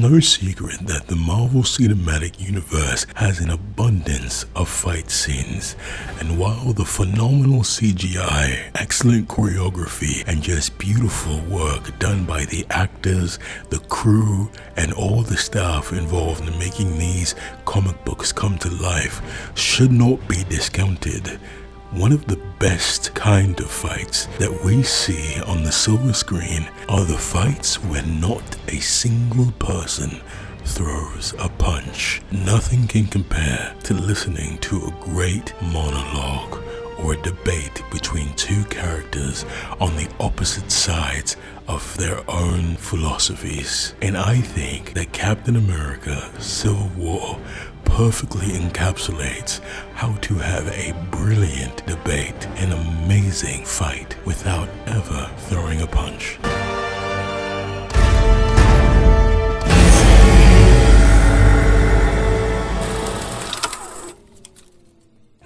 no secret that the Marvel Cinematic Universe has an abundance of fight scenes, and while the phenomenal CGI, excellent choreography, and just beautiful work done by the actors, the crew, and all the staff involved in making these comic books come to life should not be discounted, one of the best kind of fights that we see on the silver screen are the fights where not a single person throws a punch. Nothing can compare to listening to a great monologue or a debate between two characters on the opposite sides of their own philosophies. And I think that Captain America Civil War perfectly encapsulates how to have a brilliant debate, an amazing fight without ever throwing a punch.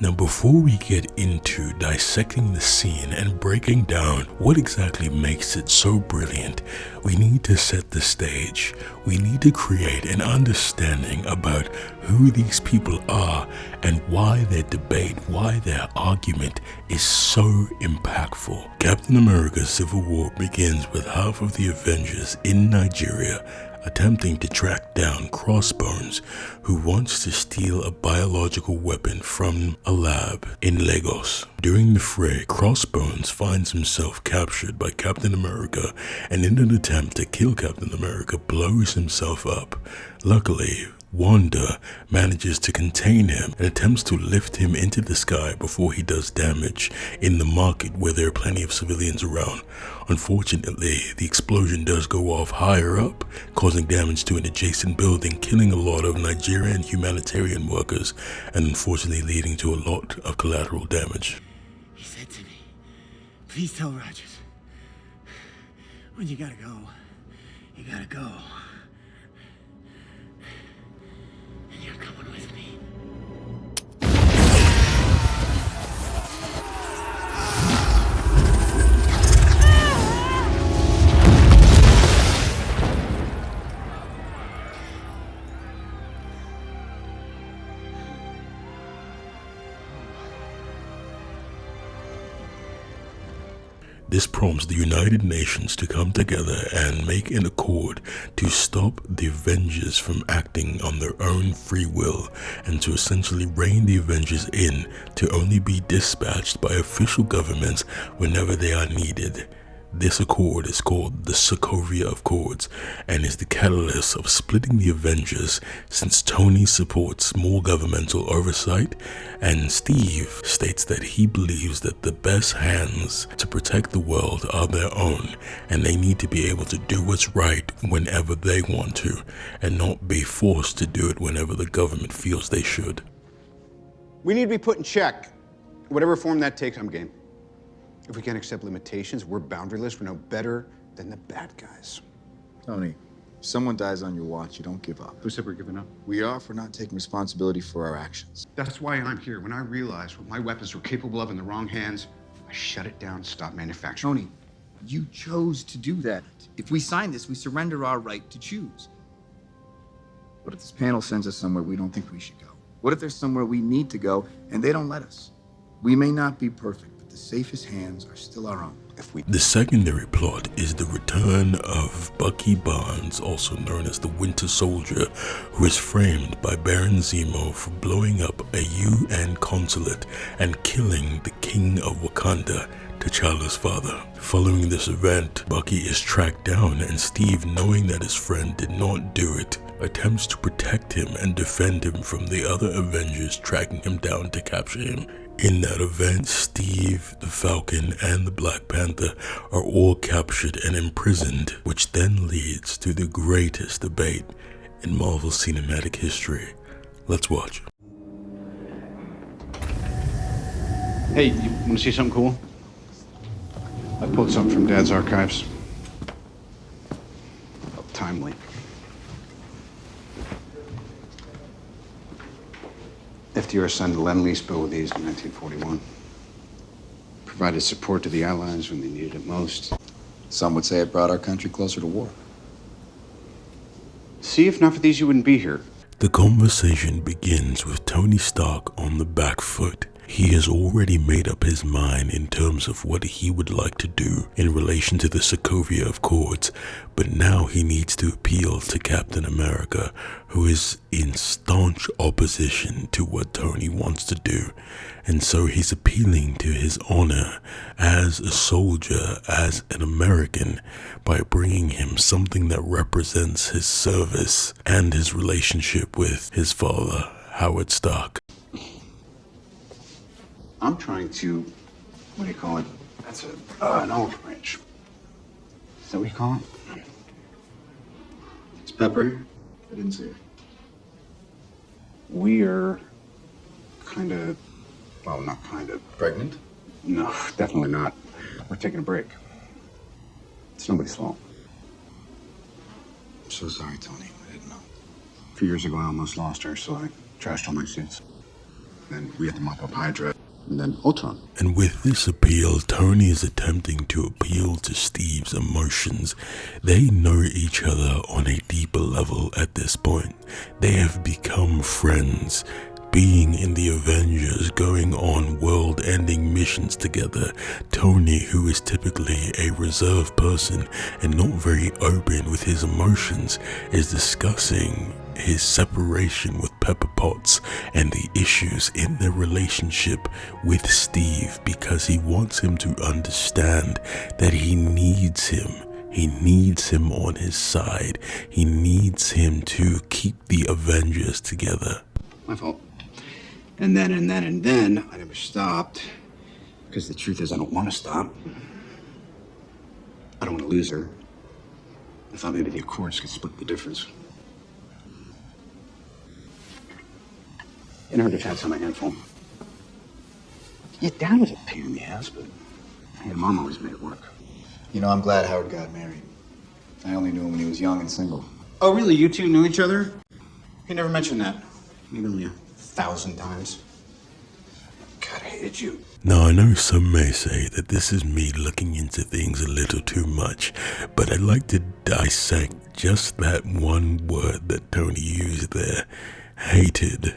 Now, before we get into dissecting the scene and breaking down what exactly makes it so brilliant, we need to set the stage. We need to create an understanding about who these people are and why their debate, why their argument is so impactful. Captain America Civil War begins with half of the Avengers in Nigeria attempting to track down Crossbones, who wants to steal a biological weapon from a lab in Lagos. During the fray, Crossbones finds himself captured by Captain America and in an attempt to kill Captain America blows himself up. Luckily, Wanda manages to contain him and attempts to lift him into the sky before he does damage in the market where there are plenty of civilians around. Unfortunately, the explosion does go off higher up, causing damage to an adjacent building, killing a lot of Nigerian humanitarian workers, and unfortunately leading to a lot of collateral damage. He said to me, "Please tell Rogers, when you gotta go, you gotta go. And you're coming with me." This prompts the United Nations to come together and make an accord to stop the Avengers from acting on their own free will and to essentially rein the Avengers in to only be dispatched by official governments whenever they are needed. This accord is called the Sokovia Accords and is the catalyst of splitting the Avengers, since Tony supports more governmental oversight and Steve states that he believes that the best hands to protect the world are their own and they need to be able to do what's right whenever they want to and not be forced to do it whenever the government feels they should. We need to be put in check. Whatever form that takes, I'm game. If we can't accept limitations, we're boundaryless, we're no better than the bad guys. Tony, if someone dies on your watch, you don't give up. Who said we're giving up? We are for not taking responsibility for our actions. That's why I'm here. When I realized what my weapons were capable of in the wrong hands, I shut it down, stopped manufacturing. Tony, you chose to do that. If we sign this, we surrender our right to choose. What if this panel sends us somewhere we don't think we should go? What if there's somewhere we need to go and they don't let us? We may not be perfect, but the safest hands are still our own. The secondary plot is the return of Bucky Barnes, also known as the Winter Soldier, who is framed by Baron Zemo for blowing up a UN consulate and killing the King of Wakanda, T'Challa's father. Following this event, Bucky is tracked down and Steve, knowing that his friend did not do it, attempts to protect him and defend him from the other Avengers tracking him down to capture him. In that event, Steve, the Falcon, and the Black Panther are all captured and imprisoned, which then leads to the greatest debate in Marvel Cinematic history. Let's watch. Hey, you want to see something cool? I pulled something from Dad's archives. Oh, timely. FDR signed the Lend-Lease bill with these in 1941. Provided support to the Allies when they needed it most. Some would say it brought our country closer to war. See, if not for these, you wouldn't be here. The conversation begins with Tony Stark on the back foot. He has already made up his mind in terms of what he would like to do in relation to the Sokovia Accords, but now he needs to appeal to Captain America, who is in staunch opposition to what Tony wants to do. And so he's appealing to his honor as a soldier, as an American, by bringing him something that represents his service and his relationship with his father, Howard Stark. I'm trying to, what do you call it? That's an olive branch. Is that what you call it? It's pepper. I didn't see it. We're kind of, well, not kind of. Pregnant? No, definitely not. We're taking a break. It's nobody's fault. I'm so sorry, Tony. I didn't know. A few years ago, I almost lost her, so I trashed all my suits. Then we had to mop up Hydra, and then Ultron. And with this appeal, Tony is attempting to appeal to Steve's emotions. They know each other on a deeper level at this point. They have become friends. Being in the Avengers, going on world-ending missions together, Tony, who is typically a reserved person and not very open with his emotions, is discussing his separation with Pepper Potts and the issues in their relationship with Steve, because he wants him to understand that he needs him. He needs him on his side. He needs him to keep the Avengers together. My fault. And then, I never stopped. Because the truth is, I don't want to stop. I don't want to lose her. I thought maybe the Accords could split the difference. And her defense on my handful. Yeah, Dad was a pain in the ass, but Mom always made it work. You know, I'm glad Howard got married. I only knew him when he was young and single. Oh, really? You two knew each other? He never mentioned that. Maybe only 1,000 times. God, I hated you. Now, I know some may say that this is me looking into things a little too much, but I'd like to dissect just that one word that Tony used there, hated,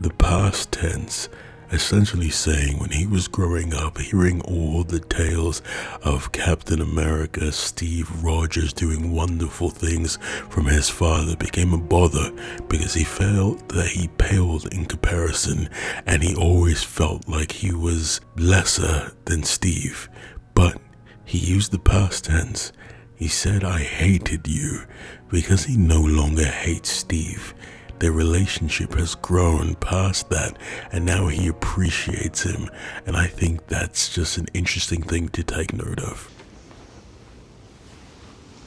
the past tense, essentially saying when he was growing up, hearing all the tales of Captain America, Steve Rogers doing wonderful things from his father became a bother because he felt that he paled in comparison, and he always felt like he was lesser than Steve. But he used the past tense. He said, "I hated you," because he no longer hates Steve. Their relationship has grown past that, and now he appreciates him, and I think that's just an interesting thing to take note of.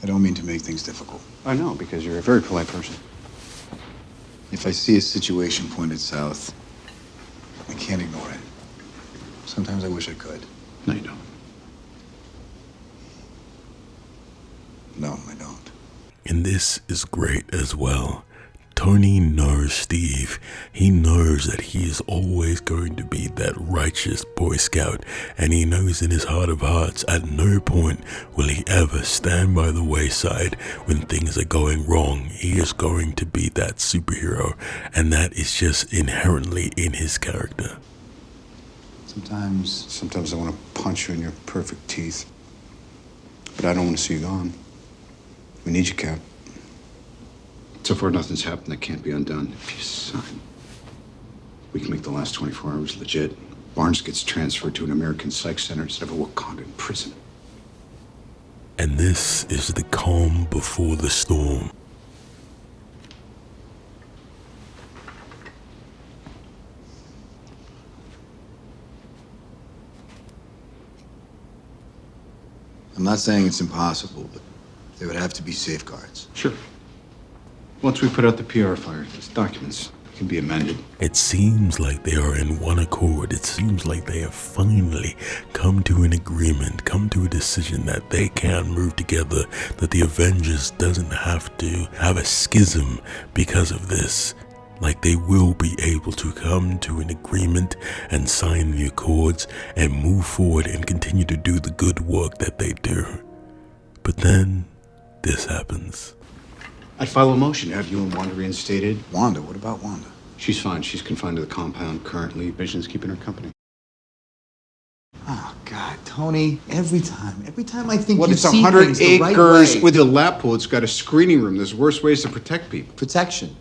I don't mean to make things difficult. I know, because you're a very polite person. If I see a situation pointed south, I can't ignore it. Sometimes I wish I could. No, you don't. No, I don't. And this is great as well. Tony knows Steve. He knows that he is always going to be that righteous Boy Scout, and he knows in his heart of hearts at no point will he ever stand by the wayside when things are going wrong. He is going to be that superhero, and that is just inherently in his character. Sometimes I want to punch you in your perfect teeth. But I don't want to see you gone. We need you, Cap. So far, nothing's happened that can't be undone. If you sign, we can make the last 24 hours legit. Barnes gets transferred to an American psych center instead of a Wakandan prison. And this is the calm before the storm. I'm not saying it's impossible, but there would have to be safeguards. Sure. Once we put out the PR fire, these documents can be amended. It seems like they are in one accord. It seems like they have finally come to an agreement, come to a decision that they can move together, that the Avengers doesn't have to have a schism because of this. Like they will be able to come to an agreement and sign the accords and move forward and continue to do the good work that they do. But then this happens. I'd file a motion to have you and Wanda reinstated. Wanda? What about Wanda? She's fine. She's confined to the compound currently. Vision's keeping her company. Oh, God, Tony, every time I think What, you it's see 100 things the right acres way. with a lap pool. It's got a screening room. There's worse ways to protect people. Protection.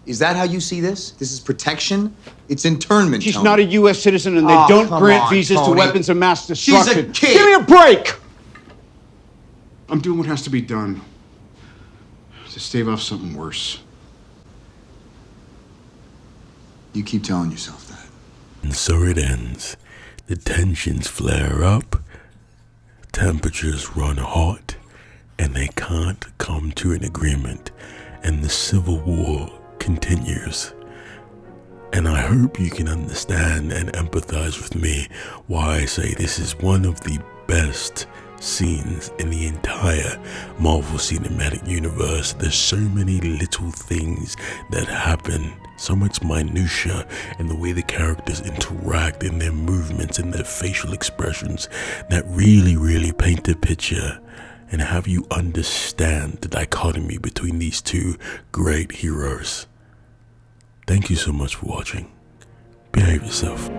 Is that how you see this? This is protection? It's internment, She's Tony. not a U.S. citizen, and they Oh, don't come grant on, visas Tony. to weapons of mass She's a destruction. kid. Give me a break! I'm doing what has to be done to stave off something worse. You keep telling yourself that. And so it ends. The tensions flare up, temperatures run hot, and they can't come to an agreement, and the civil war continues. And I hope you can understand and empathize with me why I say this is one of the best scenes in the entire Marvel Cinematic Universe. There's so many little things that happen, so much minutia in the way the characters interact, in their movements, in their facial expressions, that really paint a picture and have you understand the dichotomy between these two great heroes. Thank you so much for watching. Behave yourself.